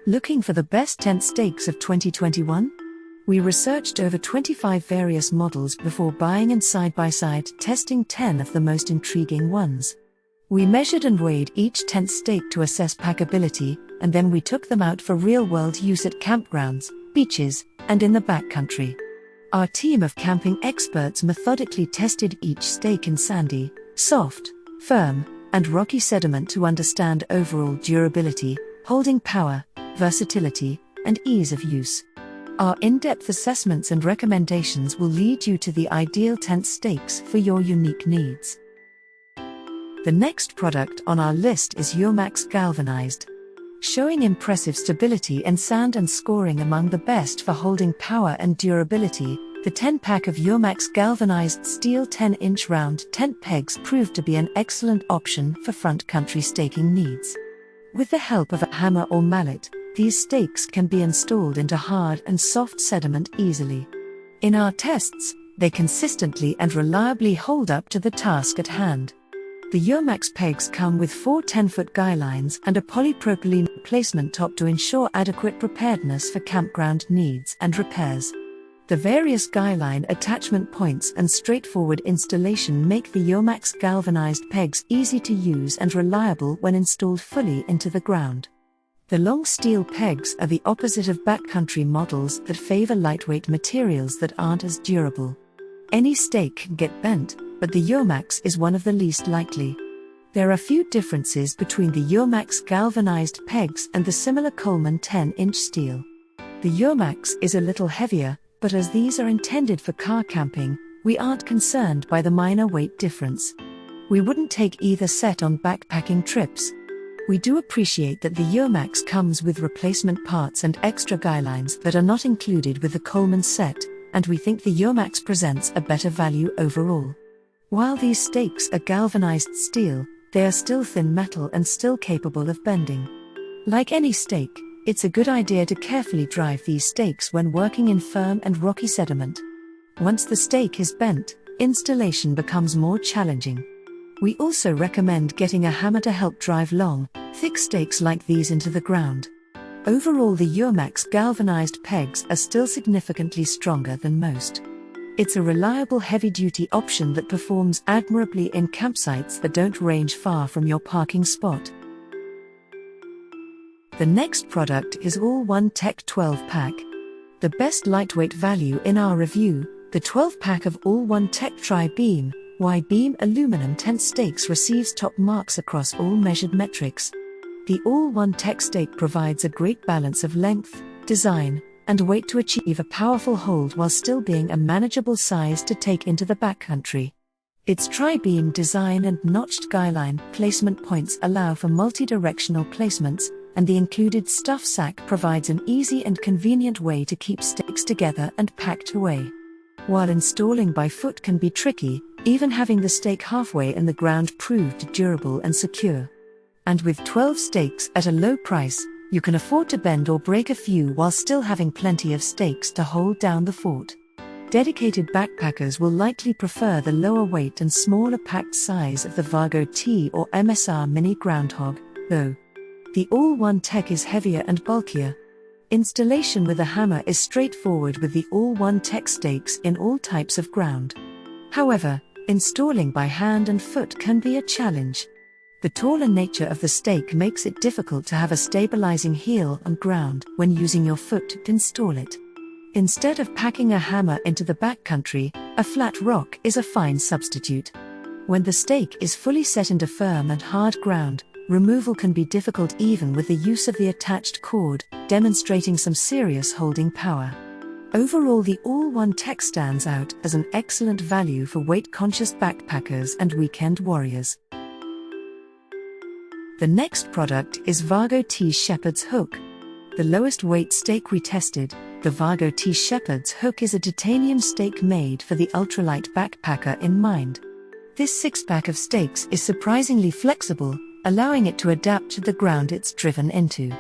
Looking for the best tent stakes of 2021? We researched over 25 various models before buying and side-by-side testing 10 of the most intriguing ones. We measured and weighed each tent stake to assess packability, and then we took them out for real-world use at campgrounds, beaches, and in the backcountry. Our team of camping experts methodically tested each stake in sandy, soft, firm, and rocky sediment to understand overall durability, holding power, versatility, and ease of use. Our in-depth assessments and recommendations will lead you to the ideal tent stakes for your unique needs. The next product on our list is Eurmax Galvanized. Showing impressive stability in sand and scoring among the best for holding power and durability, the 10-pack of Eurmax Galvanized steel 10-inch round tent pegs proved to be an excellent option for front country staking needs. With the help of a hammer or mallet, these stakes can be installed into hard and soft sediment easily. In our tests, they consistently and reliably hold up to the task at hand. The Eurmax pegs come with 4 10-foot guy lines and a polypropylene replacement top to ensure adequate preparedness for campground needs and repairs. The various guy line attachment points and straightforward installation make the Eurmax Galvanized pegs easy to use and reliable when installed fully into the ground. The long steel pegs are the opposite of backcountry models that favor lightweight materials that aren't as durable. Any stake can get bent, but the Eurmax is one of the least likely. There are few differences between the Eurmax Galvanized pegs and the similar Coleman 10-inch steel. The Eurmax is a little heavier, but as these are intended for car camping, we aren't concerned by the minor weight difference. We wouldn't take either set on backpacking trips. We do appreciate that the Eurmax comes with replacement parts and extra guy lines that are not included with the Coleman set, and we think the Eurmax presents a better value overall. While these stakes are galvanized steel, they are still thin metal and still capable of bending. Like any stake, it's a good idea to carefully drive these stakes when working in firm and rocky sediment. Once the stake is bent, installation becomes more challenging. We also recommend getting a hammer to help drive long, thick stakes like these into the ground. Overall, the Eurmax Galvanized pegs are still significantly stronger than most. It's a reliable heavy-duty option that performs admirably in campsites that don't range far from your parking spot. The next product is All-One Tech 12-pack. The best lightweight value in our review, the 12-pack of All-One Tech Tri-Beam, Y-Beam aluminum tent stakes receives top marks across all measured metrics. The All-One Tech stake provides a great balance of length, design, and weight to achieve a powerful hold while still being a manageable size to take into the backcountry. Its tri-beam design and notched guyline placement points allow for multi-directional placements, and the included stuff sack provides an easy and convenient way to keep stakes together and packed away. While installing by foot can be tricky, even having the stake halfway in the ground proved durable and secure. And with 12 stakes at a low price, you can afford to bend or break a few while still having plenty of stakes to hold down the fort. Dedicated backpackers will likely prefer the lower weight and smaller packed size of the Vargo T or MSR Mini Groundhog, though. The All-One Tech is heavier and bulkier. Installation with a hammer is straightforward with the All-One Tech stakes in all types of ground. However, installing by hand and foot can be a challenge. The taller nature of the stake makes it difficult to have a stabilizing heel on ground when using your foot to install it. Instead of packing a hammer into the backcountry, a flat rock is a fine substitute. When the stake is fully set into firm and hard ground, removal can be difficult even with the use of the attached cord, demonstrating some serious holding power. Overall, the All-One Tech stands out as an excellent value for weight-conscious backpackers and weekend warriors. The next product is Vargo T Shepherd's Hook. The lowest weight stake we tested, the Vargo T Shepherd's Hook is a titanium stake made for the ultralight backpacker in mind. This 6-pack of stakes is surprisingly flexible, allowing it to adapt to the ground it's driven into.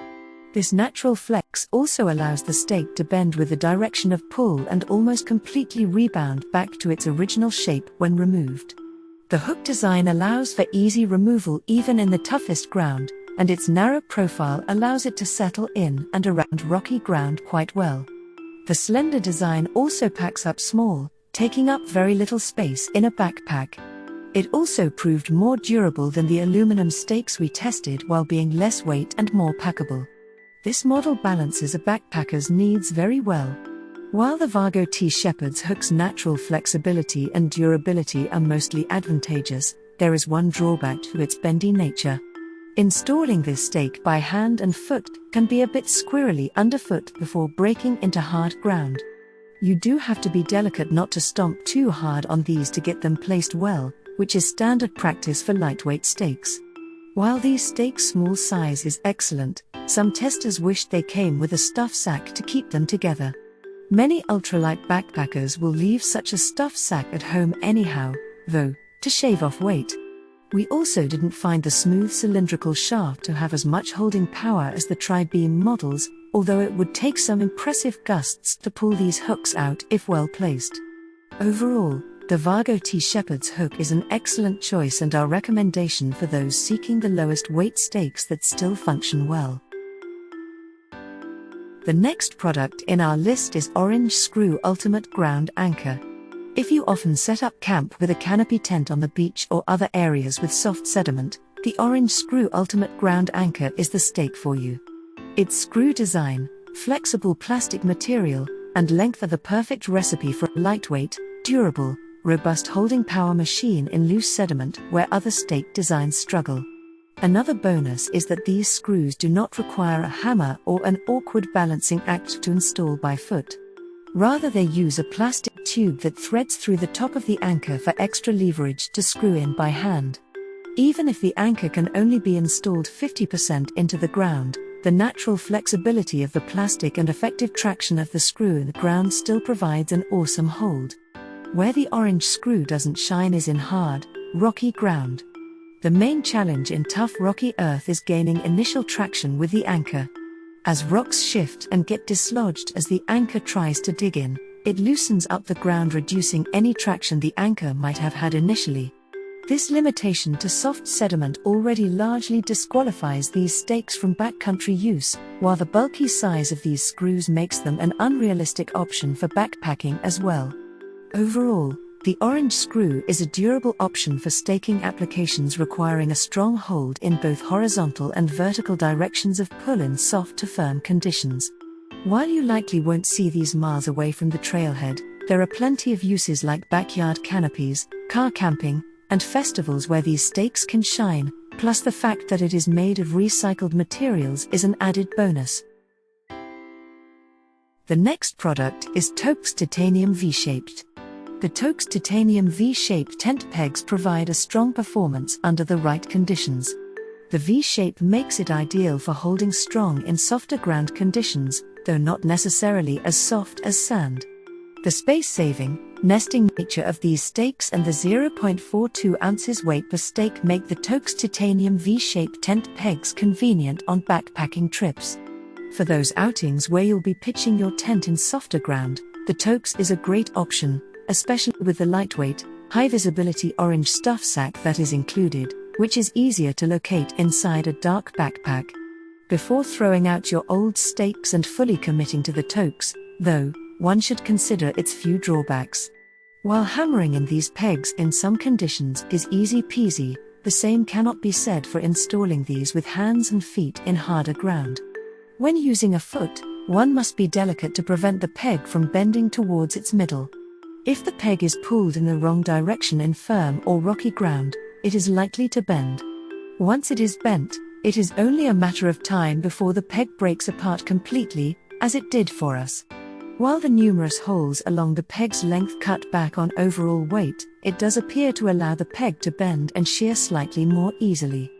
This natural flex also allows the stake to bend with the direction of pull and almost completely rebound back to its original shape when removed. The hook design allows for easy removal even in the toughest ground, and its narrow profile allows it to settle in and around rocky ground quite well. The slender design also packs up small, taking up very little space in a backpack. It also proved more durable than the aluminum stakes we tested while being less weight and more packable. This model balances a backpacker's needs very well. While the Vargo T Shepherd's hook's natural flexibility and durability are mostly advantageous, there is one drawback to its bendy nature. Installing this stake by hand and foot can be a bit squirrely underfoot before breaking into hard ground. You do have to be delicate not to stomp too hard on these to get them placed well, which is standard practice for lightweight stakes. While these stakes' small size is excellent, some testers wished they came with a stuff sack to keep them together. Many ultralight backpackers will leave such a stuff sack at home anyhow, though, to shave off weight. We also didn't find the smooth cylindrical shaft to have as much holding power as the tri-beam models, although it would take some impressive gusts to pull these hooks out if well placed. Overall, the Vargo T Shepherd's hook is an excellent choice and our recommendation for those seeking the lowest weight stakes that still function well. The next product in our list is Orange Screw Ultimate Ground Anchor. If you often set up camp with a canopy tent on the beach or other areas with soft sediment, the Orange Screw Ultimate Ground Anchor is the stake for you. Its screw design, flexible plastic material, and length are the perfect recipe for a lightweight, durable, robust holding power machine in loose sediment where other stake designs struggle. Another bonus is that these screws do not require a hammer or an awkward balancing act to install by foot. Rather, they use a plastic tube that threads through the top of the anchor for extra leverage to screw in by hand. Even if the anchor can only be installed 50% into the ground, the natural flexibility of the plastic and effective traction of the screw in the ground still provides an awesome hold. Where the orange screw doesn't shine is in hard, rocky ground. The main challenge in tough rocky earth is gaining initial traction with the anchor. As rocks shift and get dislodged as the anchor tries to dig in, it loosens up the ground, reducing any traction the anchor might have had initially. This limitation to soft sediment already largely disqualifies these stakes from backcountry use, while the bulky size of these screws makes them an unrealistic option for backpacking as well. Overall, the orange screw is a durable option for staking applications requiring a strong hold in both horizontal and vertical directions of pull in soft to firm conditions. While you likely won't see these miles away from the trailhead, there are plenty of uses like backyard canopies, car camping, and festivals where these stakes can shine, plus the fact that it is made of recycled materials is an added bonus. The next product is TOAKS Titanium V-Shaped. The TOAKS Titanium V-Shape tent pegs provide a strong performance under the right conditions. The V-shape makes it ideal for holding strong in softer ground conditions, though not necessarily as soft as sand. The space-saving, nesting nature of these stakes and the 0.42 ounces weight per stake make the TOAKS Titanium V-Shape tent pegs convenient on backpacking trips. For those outings where you'll be pitching your tent in softer ground, the TOAKS is a great option, especially with the lightweight, high-visibility orange stuff sack that is included, which is easier to locate inside a dark backpack. Before throwing out your old stakes and fully committing to the TOAKS, though, one should consider its few drawbacks. While hammering in these pegs in some conditions is easy peasy, the same cannot be said for installing these with hands and feet in harder ground. When using a foot, one must be delicate to prevent the peg from bending towards its middle. If the peg is pulled in the wrong direction in firm or rocky ground, it is likely to bend. Once it is bent, it is only a matter of time before the peg breaks apart completely, as it did for us. While the numerous holes along the peg's length cut back on overall weight, it does appear to allow the peg to bend and shear slightly more easily.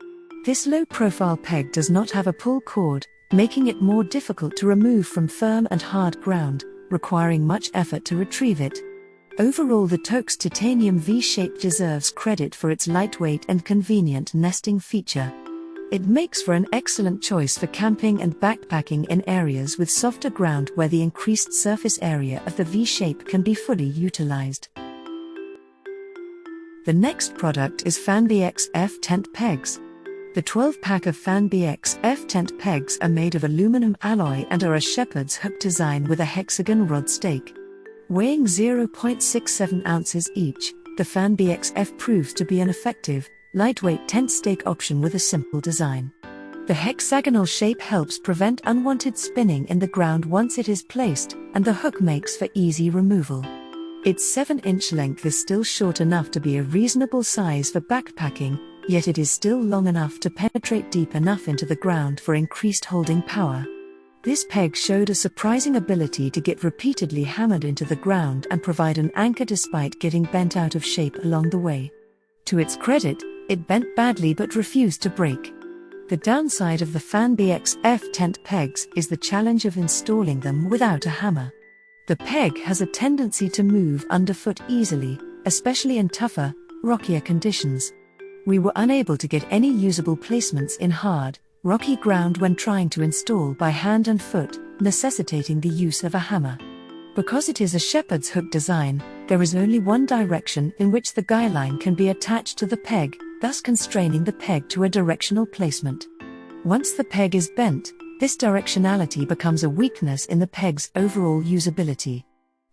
This low-profile peg does not have a pull cord, making it more difficult to remove from firm and hard ground, requiring much effort to retrieve it. Overall, the TOAKS Titanium V-Shape deserves credit for its lightweight and convenient nesting feature. It makes for an excellent choice for camping and backpacking in areas with softer ground where the increased surface area of the V-shape can be fully utilized. The next product is FANBX F tent pegs. The 12-pack of FANBX F-tent pegs are made of aluminum alloy and are a shepherd's hook design with a hexagon rod stake. Weighing 0.67 ounces each, the FANBX F proves to be an effective, lightweight tent stake option with a simple design. The hexagonal shape helps prevent unwanted spinning in the ground once it is placed, and the hook makes for easy removal. Its 7-inch length is still short enough to be a reasonable size for backpacking, yet it is still long enough to penetrate deep enough into the ground for increased holding power. This peg showed a surprising ability to get repeatedly hammered into the ground and provide an anchor despite getting bent out of shape along the way. To its credit, it bent badly but refused to break. The downside of the FANBX F-tent pegs is the challenge of installing them without a hammer. The peg has a tendency to move underfoot easily, especially in tougher, rockier conditions. We were unable to get any usable placements in hard, rocky ground when trying to install by hand and foot, necessitating the use of a hammer. Because it is a shepherd's hook design, there is only one direction in which the guy line can be attached to the peg, thus constraining the peg to a directional placement. Once the peg is bent, this directionality becomes a weakness in the peg's overall usability.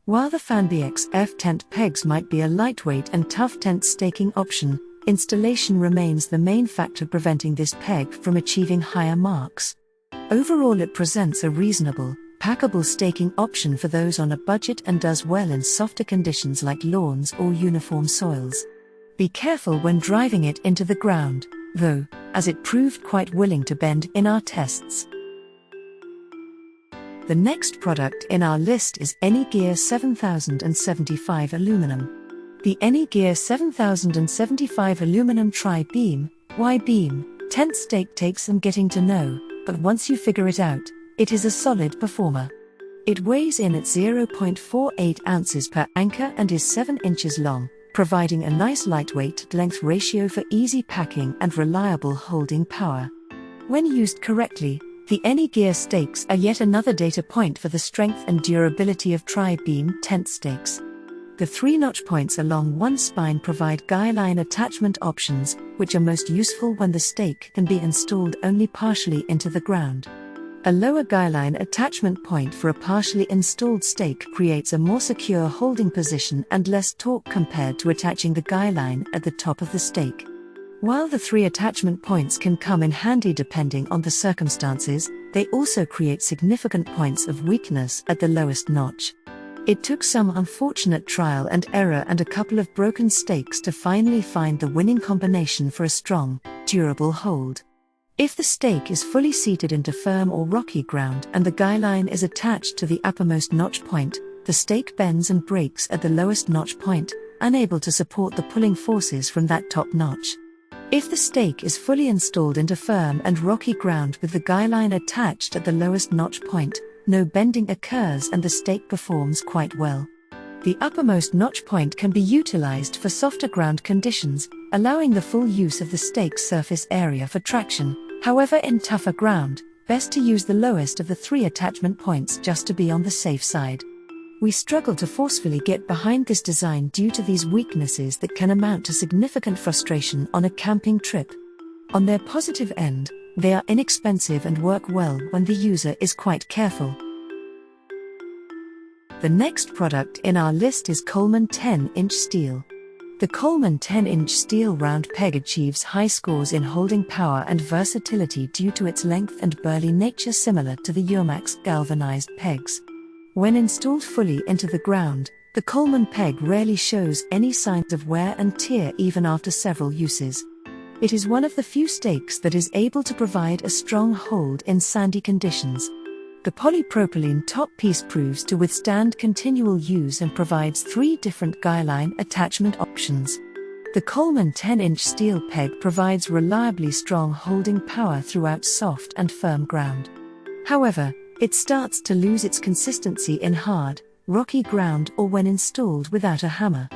While the FANBX F-tent pegs might be a lightweight and tough tent staking option, installation remains the main factor preventing this peg from achieving higher marks. Overall, it presents a reasonable, packable staking option for those on a budget and does well in softer conditions like lawns or uniform soils. Be careful when driving it into the ground, though, as it proved quite willing to bend in our tests. The next product in our list is AnyGear 7075 aluminum. The AnyGear 7075 aluminum tri-beam, Y-beam, tent stake takes some getting to know, but once you figure it out, it is a solid performer. It weighs in at 0.48 ounces per anchor and is 7 inches long, providing a nice lightweight-length ratio for easy packing and reliable holding power. When used correctly, the AnyGear stakes are yet another data point for the strength and durability of tri-beam tent stakes. The 3 notch points along one spine provide guy line attachment options, which are most useful when the stake can be installed only partially into the ground. A lower guy line attachment point for a partially installed stake creates a more secure holding position and less torque compared to attaching the guy line at the top of the stake. While the 3 attachment points can come in handy depending on the circumstances, they also create significant points of weakness at the lowest notch. It took some unfortunate trial and error and a couple of broken stakes to finally find the winning combination for a strong, durable hold. If the stake is fully seated into firm or rocky ground and the guy line is attached to the uppermost notch point, the stake bends and breaks at the lowest notch point, unable to support the pulling forces from that top notch. If the stake is fully installed into firm and rocky ground with the guy line attached at the lowest notch point, no bending occurs and the stake performs quite well. The uppermost notch point can be utilized for softer ground conditions, allowing the full use of the stake's surface area for traction. However, in tougher ground, best to use the lowest of the 3 attachment points just to be on the safe side. We struggle to forcefully get behind this design due to these weaknesses that can amount to significant frustration on a camping trip. On their positive end, they are inexpensive and work well when the user is quite careful. The next product in our list is Coleman 10-inch steel. The Coleman 10-inch steel round peg achieves high scores in holding power and versatility due to its length and burly nature, similar to the Eurmax galvanized pegs. When installed fully into the ground, the Coleman peg rarely shows any signs of wear and tear even after several uses. It is one of the few stakes that is able to provide a strong hold in sandy conditions. The polypropylene top piece proves to withstand continual use and provides 3 different guy line attachment options. The Coleman 10-inch steel peg provides reliably strong holding power throughout soft and firm ground. However, it starts to lose its consistency in hard, rocky ground or when installed without a hammer.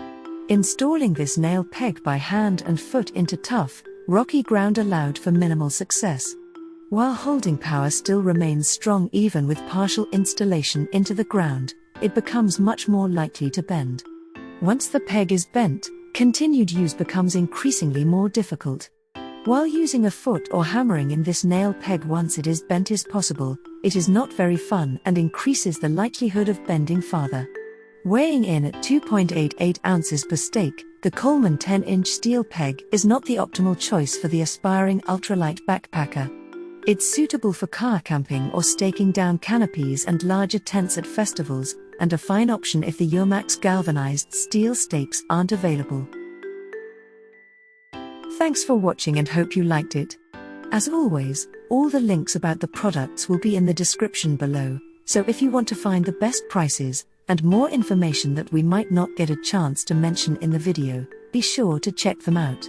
Installing this nail peg by hand and foot into tough, rocky ground allowed for minimal success. While holding power still remains strong even with partial installation into the ground, it becomes much more likely to bend. Once the peg is bent, continued use becomes increasingly more difficult. While using a foot or hammering in this nail peg once it is bent is possible, it is not very fun and increases the likelihood of bending farther. Weighing in at 2.88 ounces per stake, the Coleman 10-inch steel peg is not the optimal choice for the aspiring ultralight backpacker. It's suitable for car camping or staking down canopies and larger tents at festivals, and a fine option if the Eurmax galvanized steel stakes aren't available. Thanks for watching and hope you liked it. As always, all the links about the products will be in the description below, so if you want to find the best prices, and more information that we might not get a chance to mention in the video, be sure to check them out.